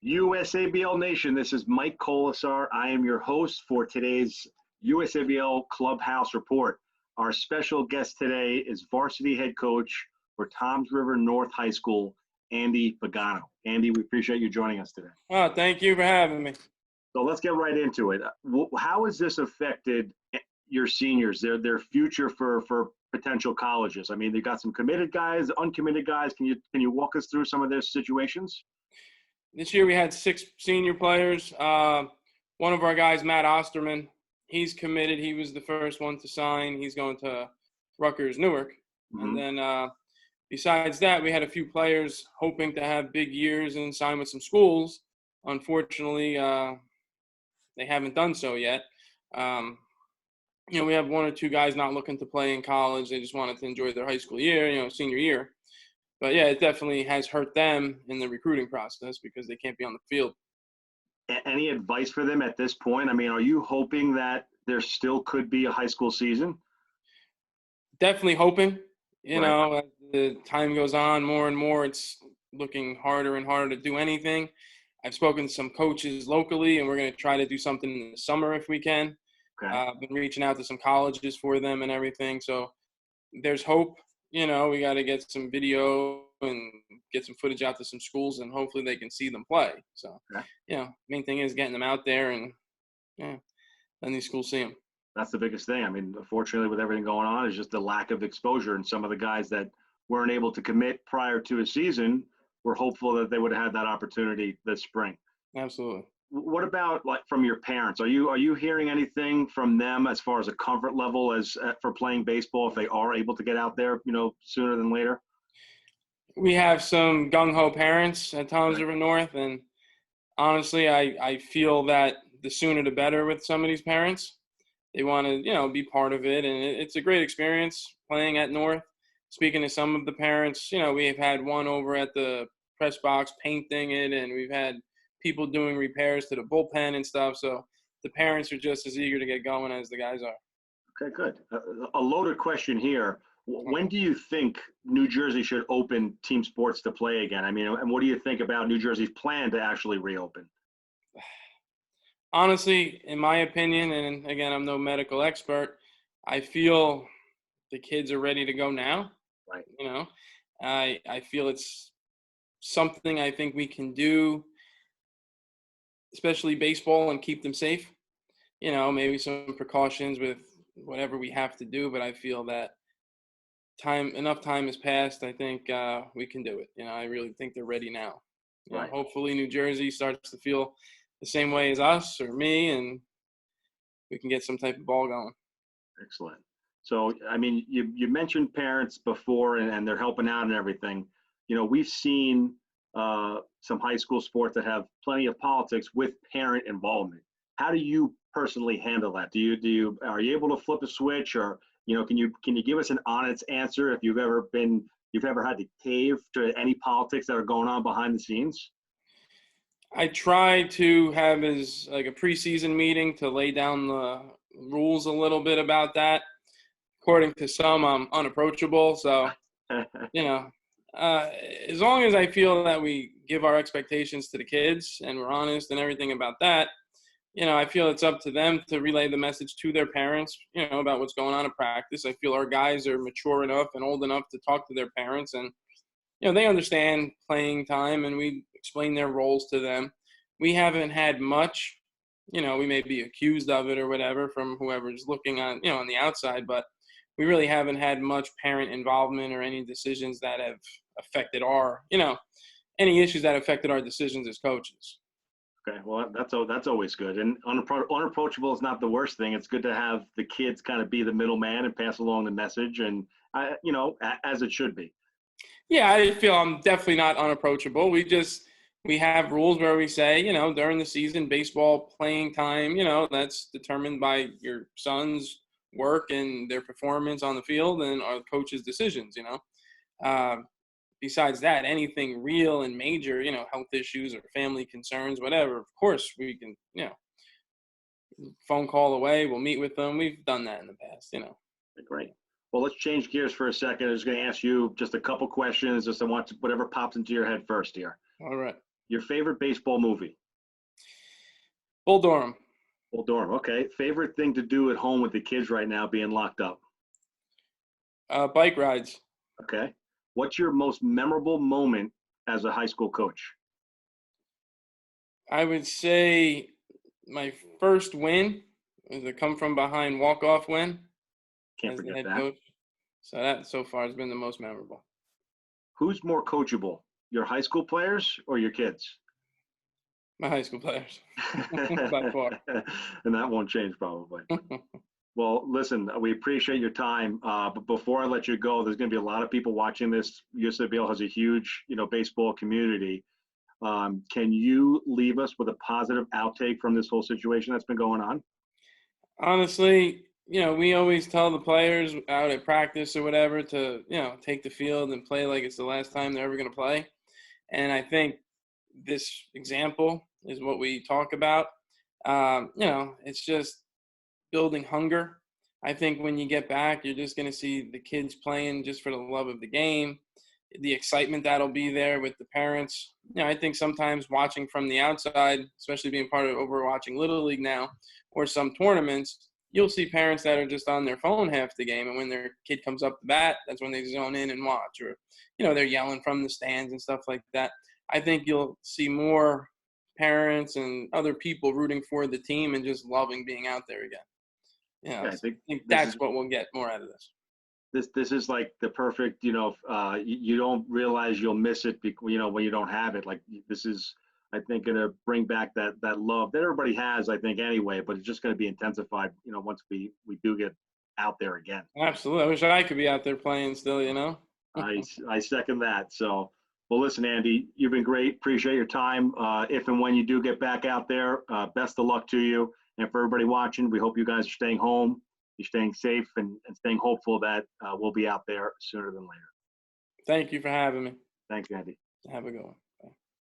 USABL Nation, this is Mike Kolesar. I am your host for today's USABL Clubhouse Report. Our special guest today is Varsity head coach for Toms River North High School, Andy Pagano. Andy, we appreciate you joining us today. Oh, thank you for having me. So let's get right into it. How has this affected your seniors, their future for potential colleges? I mean, they got some committed guys, uncommitted guys. Can you walk us through some of their situations? This year we had 6 senior players. One of our guys, Matt Osterman, he's committed. He was the first one to sign. He's going to Rutgers Newark. Mm-hmm. And then besides that, we had a few players hoping to have big years and sign with some schools. Unfortunately, they haven't done so yet. We have 1 or 2 guys not looking to play in college. They just wanted to enjoy their high school year, senior year. But, yeah, it definitely has hurt them in the recruiting process because they can't be on the field. Any advice for them at this point? I mean, are you hoping that there still could be a high school season? Definitely hoping. Right. As the time goes on, more and more, it's looking harder and harder to do anything. I've spoken to some coaches locally, and we're going to try to do something in the summer if we can. Okay. I've been reaching out to some colleges for them and everything. So there's hope. We got to get some video and get some footage out to some schools, and hopefully they can see them play. So, Okay. Main thing is getting them out there and, letting these schools see them. That's the biggest thing. I mean, unfortunately, with everything going on, is just the lack of exposure. And some of the guys that weren't able to commit prior to a season, we're hopeful that they would have had that opportunity this spring. Absolutely. What about from your parents? Are you hearing anything from them as far as a comfort level as for playing baseball if they are able to get out there, sooner than later? We have some gung-ho parents at Toms River North, and honestly, I feel that the sooner the better with some of these parents. They want to, be part of it, and it's a great experience playing at North. Speaking to some of the parents, we've had one over at the press box painting it, and we've had people doing repairs to the bullpen and stuff. So the parents are just as eager to get going as the guys are. Okay, good. A loaded question here. When do you think New Jersey should open team sports to play again? I mean, and what do you think about New Jersey's plan to actually reopen? Honestly, in my opinion, and again, I'm no medical expert, I feel the kids are ready to go now. Right. I feel it's something I think we can do, especially baseball, and keep them safe. Maybe some precautions with whatever we have to do, but I feel that enough time has passed. I think we can do it. I really think they're ready now. Right. Hopefully New Jersey starts to feel the same way as us or me, and we can get some type of ball going. Excellent. So, I mean, you mentioned parents before, and they're helping out and everything. We've seen some high school sports that have plenty of politics with parent involvement. How do you personally handle that? Are you able to flip a switch, or can you give us an honest answer if you've ever had to cave to any politics that are going on behind the scenes? I try to have as like a preseason meeting to lay down the rules a little bit about that. According to some, I'm unapproachable. So, as long as I feel that we give our expectations to the kids and we're honest and everything about that, I feel it's up to them to relay the message to their parents, about what's going on in practice. I feel our guys are mature enough and old enough to talk to their parents, and, they understand playing time, and we explain their roles to them. We haven't had much, we may be accused of it or whatever from whoever's looking on, on the outside, but we really haven't had much parent involvement or any decisions that have affected any issues that affected our decisions as coaches. Okay, well, that's always good. And unapproachable is not the worst thing. It's good to have the kids kind of be the middleman and pass along the message, and as it should be. Yeah, I feel I'm definitely not unapproachable. We have rules where we say, during the season, baseball playing time, that's determined by your son's work and their performance on the field and our coach's decisions, Besides that, anything real and major, health issues or family concerns, whatever, of course we can, phone call away, we'll meet with them. We've done that in the past, Great. Well, let's change gears for a second. I'm just going to ask you just a couple questions. I want whatever pops into your head first here. All right. Your favorite baseball movie? Bull Durham. Bull Durham. Okay. Favorite thing to do at home with the kids right now being locked up? Bike rides. Okay. What's your most memorable moment as a high school coach? I would say my first win was a come from behind walk off win Can't as the forget head that. coach. So that so far has been the most memorable. Who's more coachable, your high school players or your kids? My high school players, by far. And that won't change probably. Well, listen, we appreciate your time. But before I let you go, there's going to be a lot of people watching this. USABL has a huge, baseball community. Can you leave us with a positive outtake from this whole situation that's been going on? Honestly, we always tell the players out at practice or whatever to, take the field and play like it's the last time they're ever going to play. And I think this example is what we talk about. It's just building hunger. I think when you get back, you're just going to see the kids playing just for the love of the game, the excitement that'll be there with the parents. I think sometimes watching from the outside, especially being part of overwatching Little League now or some tournaments, you'll see parents that are just on their phone half the game. And when their kid comes up the bat, that's when they zone in and watch, or, they're yelling from the stands and stuff like that. I think you'll see more parents and other people rooting for the team and just loving being out there again. Yeah, I So I think think this that's is what we'll get more out of this. this is like the perfect, you don't realize you'll miss it, when you don't have it. Like this is, I think, going to bring back that love that everybody has, I think, anyway. But it's just going to be intensified, once we do get out there again. Absolutely. I wish I could be out there playing still. I second that. So, well, listen, Andy, you've been great. Appreciate your time. If and when you do get back out there, best of luck to you. And for everybody watching, we hope you guys are staying home, you're staying safe, and staying hopeful that we'll be out there sooner than later. Thank you for having me. Thanks, Andy. Have a good one.